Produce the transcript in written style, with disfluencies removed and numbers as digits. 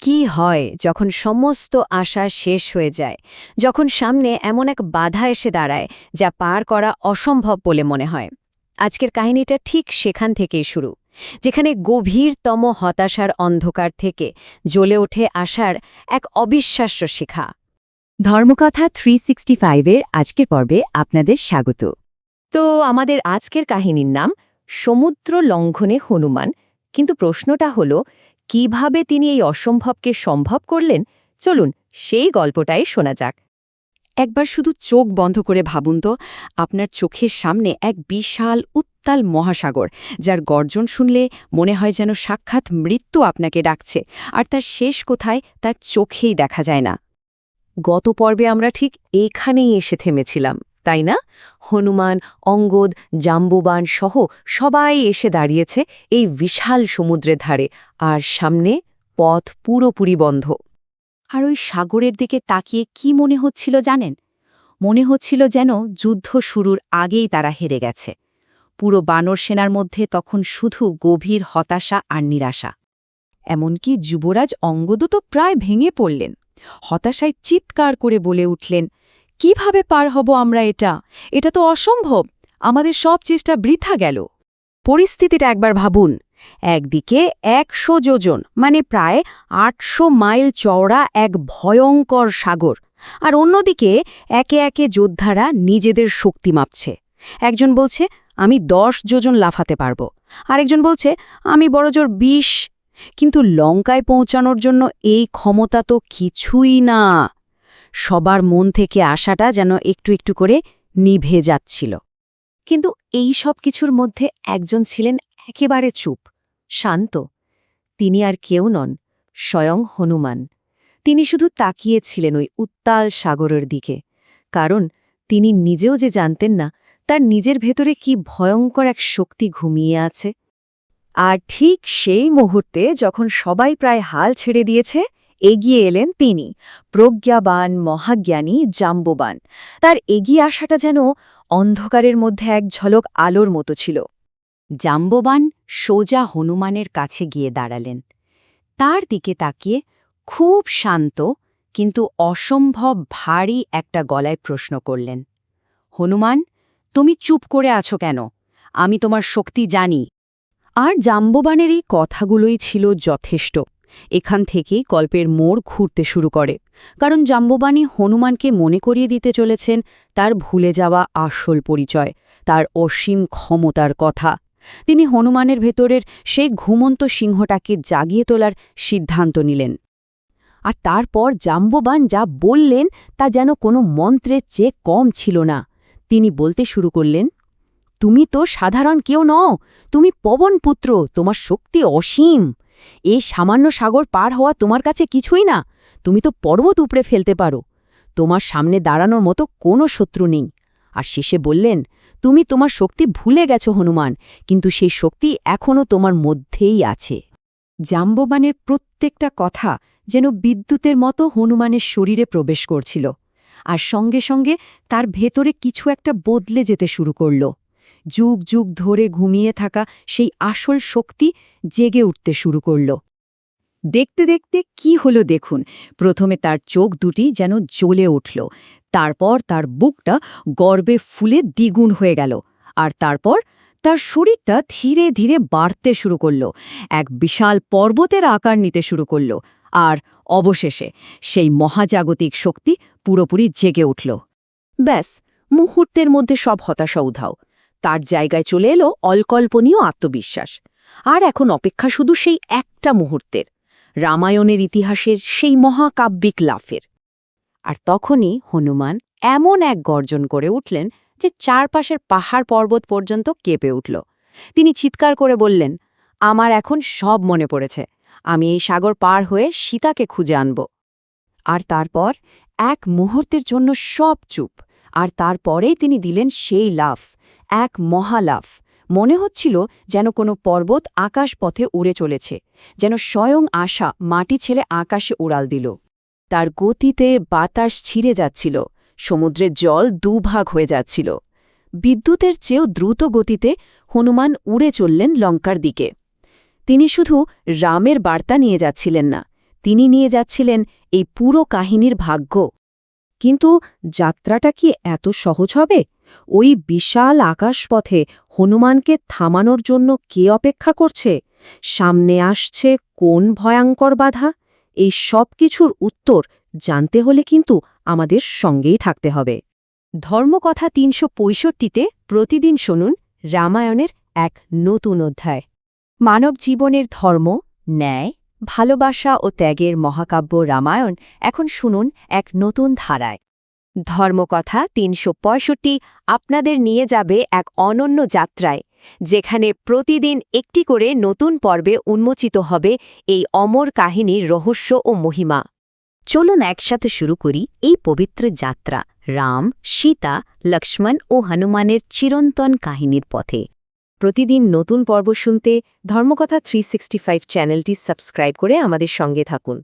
কি হয় যখন সমস্ত আশা শেষ হয়ে যায়, যখন সামনে এমন এক বাধা এসে দাঁড়ায় যা পার করা অসম্ভব বলে মনে হয়? আজকের কাহিনীটা ঠিক সেখান থেকেই শুরু, যেখানে গভীরতম হতাশার অন্ধকার থেকে জ্বলে ওঠে আশার এক অবিশ্বাস্য শিখা। ধর্মকথা 365-এর আজকের পর্বে আপনাদের স্বাগত। তো আমাদের আজকের কাহিনীর নাম সমুদ্র লঙ্ঘনে হনুমান। কিন্তু প্রশ্নটা হলো, কিভাবে তিনি এই অসম্ভবকে সম্ভব করলেন? চলুন সেই গল্পটাই শোনা যাক। একবার শুধু চোখ বন্ধ করে ভাবুন তো, আপনার চোখের সামনে এক বিশাল উত্তাল মহাসাগর, যার গর্জন শুনলে মনে হয় যেন সাক্ষাৎ মৃত্যু আপনাকে ডাকছে, আর তার শেষ কোথায় তার চোখেই দেখা যায় না। গত পর্বে আমরা ঠিক এইখানেই এসে থেমেছিলাম, তাই না? হনুমান, অঙ্গদ, জাম্বুবান সহ সবাই এসে দাঁড়িয়েছে এই বিশাল সমুদ্রের ধারে, আর সামনে পথ পুরোপুরি বন্ধ। আর ওই সাগরের দিকে তাকিয়ে কি মনে হচ্ছিল জানেন? মনে হচ্ছিল যেন যুদ্ধ শুরুর আগেই তারা হেরে গেছে। পুরো বানর সেনার মধ্যে তখন শুধু গভীর হতাশা আর নিরাশা। এমনকি যুবরাজ অঙ্গদও তো প্রায় ভেঙে পড়লেন। হতাশায় চিৎকার করে বলে উঠলেন, কিভাবে পার হব আমরা? এটা তো অসম্ভব, আমাদের সব চেষ্টা বৃথা গেল। পরিস্থিতিটা একবার ভাবুন। একদিকে 100 যোজন মানে প্রায় 800 মাইল চওড়া এক ভয়ঙ্কর সাগর, আর অন্যদিকে একে একে যোদ্ধারা নিজেদের শক্তি মাপছে। একজন বলছে, আমি 10 যোজন লাফাতে পারব, আরেকজন বলছে, আমি বড়জোর 20। কিন্তু লঙ্কায় পৌঁছানোর জন্য এই ক্ষমতা তো কিছুই না। সবার মন থেকে আশাটা যেন একটু একটু করে নিভে যাচ্ছিল। কিন্তু এই সব কিছুর মধ্যে একজন ছিলেন একেবারে চুপ, শান্ত। তিনি আর কেউ নন, স্বয়ং হনুমান। তিনি শুধু তাকিয়েছিলেন ওই উত্তাল সাগরের দিকে, কারণ তিনি নিজেও যে জানতেন না তার নিজের ভেতরে কি ভয়ঙ্কর এক শক্তি ঘুমিয়ে আছে। আর ঠিক সেই মুহূর্তে যখন সবাই প্রায় হাল ছেড়ে দিয়েছে, এগিয়ে এলেন তিনি, প্রজ্ঞাবান মহাজ্ঞানী জাম্ববান। তার এগিয়ে আসাটা যেন অন্ধকারের মধ্যে এক ঝলক আলোর মতো ছিল। জাম্ববান সোজা হনুমানের কাছে গিয়ে দাঁড়ালেন। তার দিকে তাকিয়ে খুব শান্ত কিন্তু অসম্ভব ভারী একটা গলায় প্রশ্ন করলেন, হনুমান, তুমি চুপ করে আছো কেন? আমি তোমার শক্তি জানি। আর জাম্ববানের এই কথাগুলোই ছিল যথেষ্ট। এখান থেকেই গল্পের মোড় ঘুরতে শুরু করে, কারণ জাম্ববানী হনুমানকে মনে করিয়ে দিতে চলেছেন তার ভুলে যাওয়া আসল পরিচয়, তার অসীম ক্ষমতার কথা। তিনি হনুমানের ভেতরের সেই ঘুমন্ত সিংহটাকে জাগিয়ে তোলার সিদ্ধান্ত নিলেন। আর তারপর জাম্ববান যা বললেন তা যেন কোনো মন্ত্রের চেয়ে কম ছিল না। তিনি বলতে শুরু করলেন, তুমি তো সাধারণ কেউ নও, তুমি পবনপুত্র, তোমার শক্তি অসীম। এই সামান্য সাগর পার হওয়া তোমার কাছে কিছুই না, তুমি তো পর্বত উপড়ে ফেলতে পারো। তোমার সামনে দাঁড়ানোর মতো কোনো শত্রু নেই। আর শেষে বললেন, তুমি তোমার শক্তি ভুলে গেছো হনুমান, কিন্তু সেই শক্তি এখনও তোমার মধ্যেই আছে। জাম্ববানের প্রত্যেকটা কথা যেন বিদ্যুতের মতো হনুমানের শরীরে প্রবেশ করছিল, আর সঙ্গে সঙ্গে তার ভেতরে কিছু একটা বদলে যেতে শুরু করল। যুগ যুগ ধরে ঘুমিয়ে থাকা সেই আসল শক্তি জেগে উঠতে শুরু করল। দেখতে দেখতে কি হলো দেখুন। প্রথমে তার চোখ দুটি যেন জ্বলে উঠল, তারপর তার বুকটা গর্বে ফুলে দ্বিগুণ হয়ে গেল, আর তারপর তার শরীরটা ধীরে ধীরে বাড়তে শুরু করল, এক বিশাল পর্বতের আকার নিতে শুরু করল। আর অবশেষে সেই মহাজাগতিক শক্তি পুরোপুরি জেগে উঠল। ব্যাস, মুহূর্তের মধ্যে সব হতাশা উধাও। তার জায়গায় চলে এলো অকল্পনীয় আত্মবিশ্বাস। আর এখন অপেক্ষা শুধু সেই একটা মুহূর্তের, রামায়ণের ইতিহাসের সেই মহাকাব্যিক লাফের। আর তখনই হনুমান এমন এক গর্জন করে উঠলেন যে চারপাশের পাহাড় পর্বত পর্যন্ত কেঁপে উঠল। তিনি চিৎকার করে বললেন, আমার এখন সব মনে পড়েছে, আমি এই সাগর পার হয়ে সীতাকে খুঁজে আনব। আর তারপর এক মুহূর্তের জন্য সব চুপ, আর তারপরেই তিনি দিলেন সেই লাফ, এক মহালাফ। মনে হচ্ছিল যেন কোনো পর্বত আকাশ পথে উড়ে চলেছে, যেন স্বয়ং আশা মাটি ছেড়ে আকাশে উড়াল দিল। তার গতিতে বাতাস ছিঁড়ে যাচ্ছিল, সমুদ্রের জল দুভাগ হয়ে যাচ্ছিল। বিদ্যুতের চেয়েও দ্রুত গতিতে হনুমান উড়ে চললেন লঙ্কার দিকে। তিনি শুধু রামের বার্তা নিয়ে যাচ্ছিলেন না, তিনি নিয়ে যাচ্ছিলেন এই পুরো কাহিনীর ভাগ্য। কিন্তু যাত্রাটা কি এত সহজ হবে? ওই বিশাল আকাশপথে হনুমানকে থামানোর জন্য কে অপেক্ষা করছে? সামনে আসছে কোন ভয়ঙ্কর বাধা? এই সব কিছুর উত্তর জানতে হলে কিন্তু আমাদের সঙ্গেই থাকতে হবে। ধর্মকথা ৩৬৫তে প্রতিদিন শুনুন রামায়ণের এক নতুন অধ্যায়। মানব জীবনের ধর্ম, ন্যায়, ভালোবাসা ও ত্যাগের মহাকাব্য রামায়ণ এখন শুনুন এক নতুন ধারায়। ধর্মকথা ৩৬৫ আপনাদের নিয়ে যাবে এক অনন্য যাত্রায়, যেখানে প্রতিদিন একটি করে নতুন পর্বে উন্মোচিত হবে এই অমর কাহিনীর রহস্য ও মহিমা। চলুন একসাথে শুরু করি এই পবিত্র যাত্রা রাম, সীতা, লক্ষ্মণ ও হনুমানের চিরন্তন কাহিনীর পথে। প্রতিদিন নতুন পর্ব শুনতে ধর্মকথা 365 চ্যানেলটি সাবস্ক্রাইব করে আমাদের সঙ্গে থাকুন।